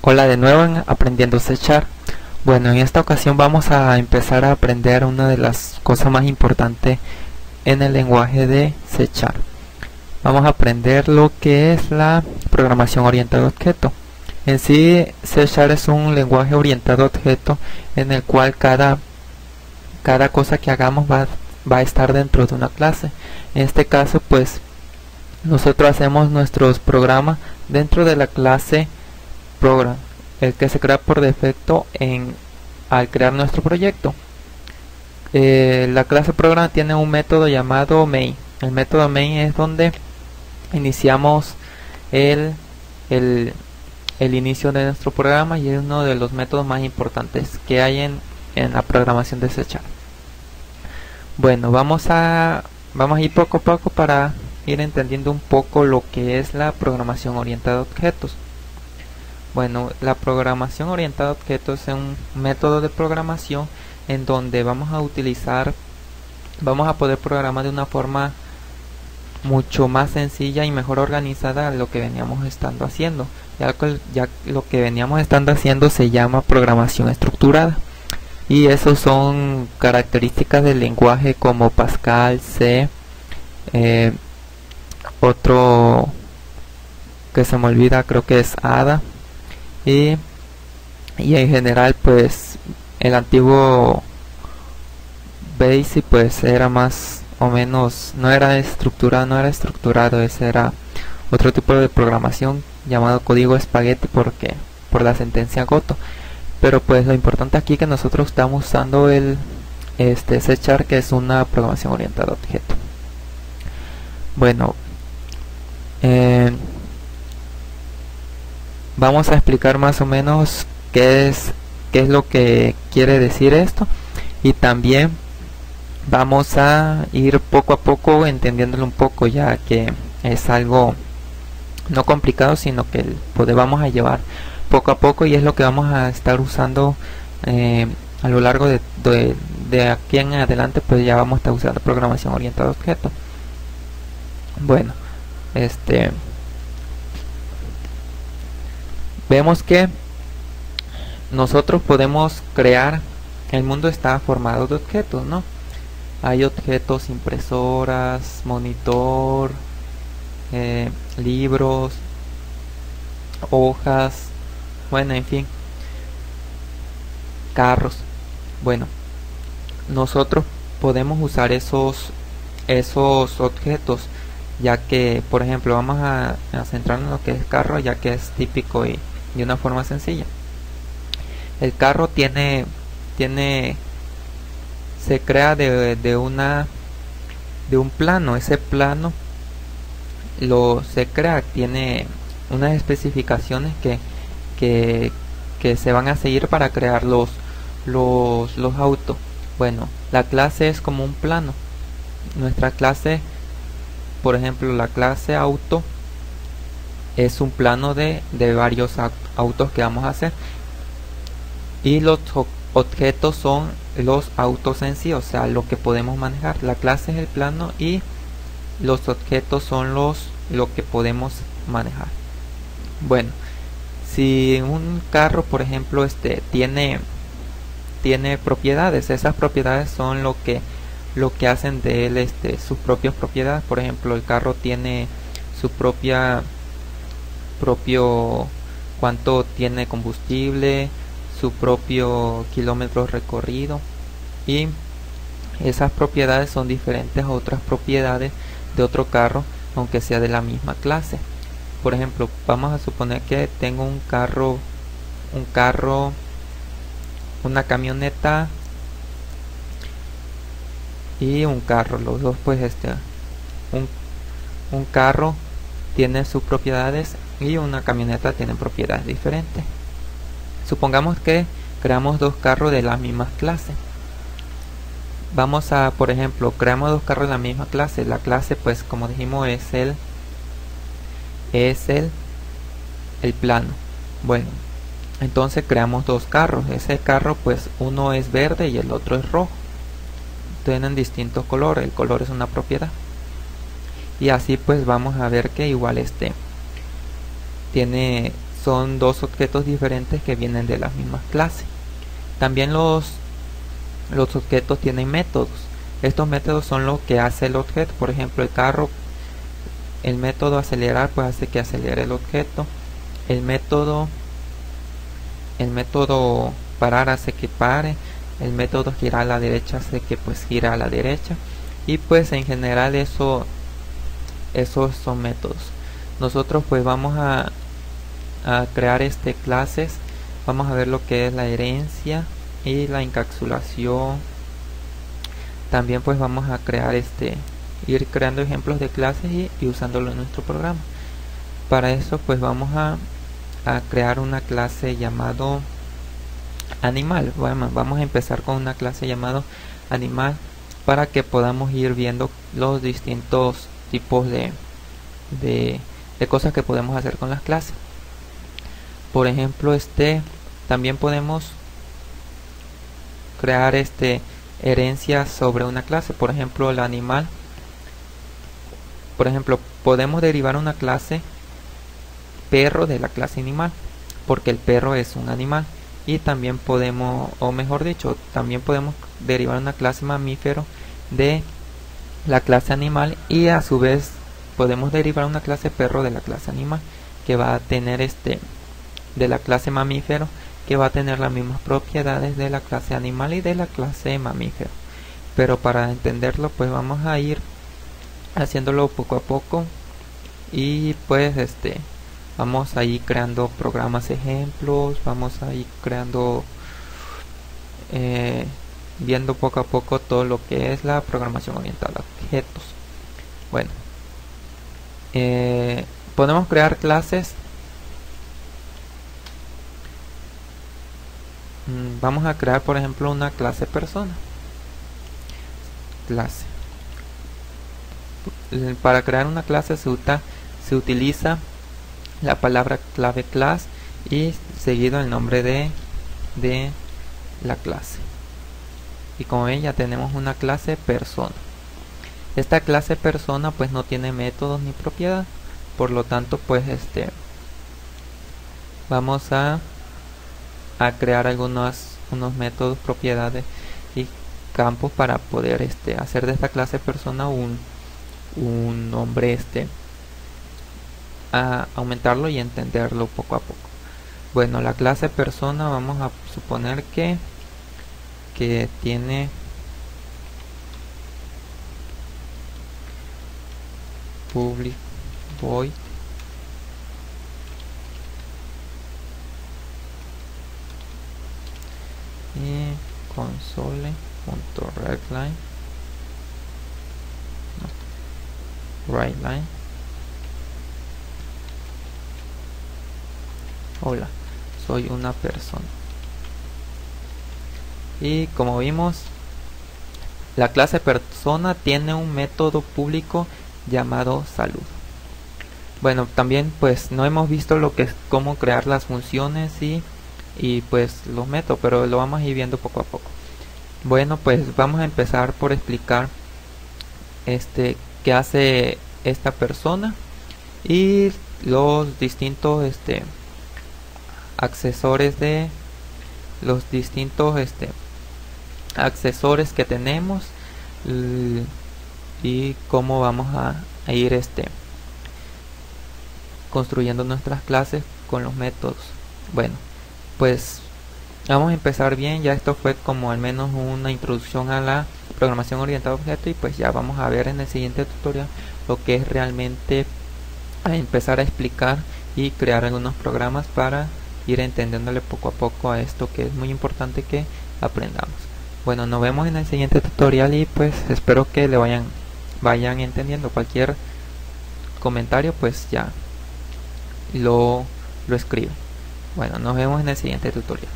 Hola de nuevo en Aprendiendo C#. Bueno, en esta ocasión vamos a empezar a aprender una de las cosas más importantes en el lenguaje de C#. Vamos a aprender lo que es la programación orientada a objeto. En sí, C# es un lenguaje orientado a objeto en el cual cada cosa que hagamos va a estar dentro de una clase. En este caso, pues nosotros hacemos nuestros programas dentro de la clase program, el que se crea por defecto al crear nuestro proyecto. La clase program tiene un método llamado main. El método main es donde iniciamos el inicio de nuestro programa y es uno de los métodos más importantes que hay en la programación de C#. Bueno, vamos a ir poco a poco para ir entendiendo un poco lo que es la programación orientada a objetos. Bueno, la programación orientada a objetos es un método de programación en donde vamos a poder programar de una forma mucho más sencilla y mejor organizada a lo que veníamos estando haciendo. Ya lo que veníamos estando haciendo se llama programación estructurada. Y esos son características del lenguaje como Pascal, C, otro que se me olvida creo que es Ada. Y en general pues el antiguo BASIC pues era más o menos, no era estructurado, ese era otro tipo de programación llamado código espagueti por la sentencia Goto. Pero pues lo importante aquí es que nosotros estamos usando C#, que es una programación orientada a objeto. Bueno, vamos a explicar más o menos qué es lo que quiere decir esto, y también vamos a ir poco a poco entendiéndolo un poco, ya que es algo no complicado, sino que vamos a llevar poco a poco, y es lo que vamos a estar usando a lo largo de aquí en adelante. Pues ya vamos a estar usando programación orientada a objeto. Bueno, vemos que nosotros podemos crear, el mundo está formado de objetos, ¿no? Hay objetos, impresoras, monitor, libros, hojas, bueno, en fin, carros. Bueno, nosotros podemos usar esos objetos, ya que, por ejemplo, vamos a centrarnos en lo que es carro, ya que es típico y de una forma sencilla. El carro se crea de un plano. Ese plano tiene unas especificaciones que se van a seguir para crear los autos. Bueno, la clase es como un plano. Nuestra clase, por ejemplo, la clase auto es un plano de varios autos que vamos a hacer, y los objetos son los autos en sí, o sea, lo que podemos manejar. La clase es el plano y los objetos son lo que podemos manejar. Bueno, si un carro, por ejemplo, tiene propiedades, esas propiedades son lo que hacen de él sus propias propiedades. Por ejemplo, el carro tiene su cuánto tiene combustible, su propio kilómetro recorrido, y esas propiedades son diferentes a otras propiedades de otro carro, aunque sea de la misma clase. Por ejemplo, vamos a suponer que tengo una camioneta y un carro. Los dos, pues un carro tiene sus propiedades y una camioneta tiene propiedades diferentes. Supongamos que creamos dos carros de la misma clase. Por ejemplo, creamos dos carros de la misma clase. La clase, pues como dijimos, es el plano. Bueno, entonces creamos dos carros. Ese carro, pues uno es verde y el otro es rojo. Tienen distintos colores. El color es una propiedad. Y así pues vamos a ver que igual tiene son dos objetos diferentes que vienen de la misma clase. También los objetos tienen métodos. Estos métodos son lo que hace el objeto. Por ejemplo, el carro, el método acelerar pues hace que acelere el objeto. El método parar hace que pare. El método girar a la derecha hace que pues gira a la derecha. Y pues en general esos son métodos. Nosotros pues vamos a crear clases. Vamos a ver lo que es la herencia y la encapsulación. También pues vamos a crear ir creando ejemplos de clases y usándolo en nuestro programa. Para eso pues vamos a crear una clase llamado animal. Bueno, vamos a empezar con una clase llamado animal para que podamos ir viendo los distintos tipos de cosas que podemos hacer con las clases. Por ejemplo, también podemos crear herencias sobre una clase. Por ejemplo, el animal. Por ejemplo, podemos derivar una clase perro de la clase animal, porque el perro es un animal. Y también podemos, o mejor dicho, también podemos derivar una clase mamífero de la clase animal, y a su vez podemos derivar una clase perro de la clase animal, que va a tener de la clase mamífero, que va a tener las mismas propiedades de la clase animal y de la clase mamífero. Pero para entenderlo pues vamos a ir haciéndolo poco a poco, y pues vamos a ir creando programas ejemplos, vamos a ir creando viendo poco a poco todo lo que es la programación orientada a objetos. Bueno, podemos crear clases. Vamos a crear por ejemplo una clase persona. Para crear una clase se utiliza la palabra clave class y seguido el nombre de la clase. Y como ven, ya tenemos una clase persona. Esta clase persona pues no tiene métodos ni propiedad, por lo tanto pues vamos a crear unos métodos, propiedades y campos para poder hacer de esta clase persona un nombre, a aumentarlo y entenderlo poco a poco. Bueno, la clase persona vamos a suponer que tiene public void y console.writeLine writeLine. Hola, soy una persona. Y como vimos, la clase persona tiene un método público llamado salud. Bueno, también pues no hemos visto lo que es cómo crear las funciones y pues los métodos, pero lo vamos a ir viendo poco a poco. Bueno, pues vamos a empezar por explicar qué hace esta persona y los distintos accesorios accesorios que tenemos, y cómo vamos a ir construyendo nuestras clases con los métodos. Bueno, pues vamos a empezar bien. Ya esto fue como al menos una introducción a la programación orientada a objetos, y pues ya vamos a ver en el siguiente tutorial lo que es realmente a empezar a explicar y crear algunos programas para ir entendiéndole poco a poco a esto, que es muy importante que aprendamos. Bueno, nos vemos en el siguiente tutorial, y pues espero que le vayan entendiendo. Cualquier comentario pues ya lo escribe. Bueno, nos vemos en el siguiente tutorial.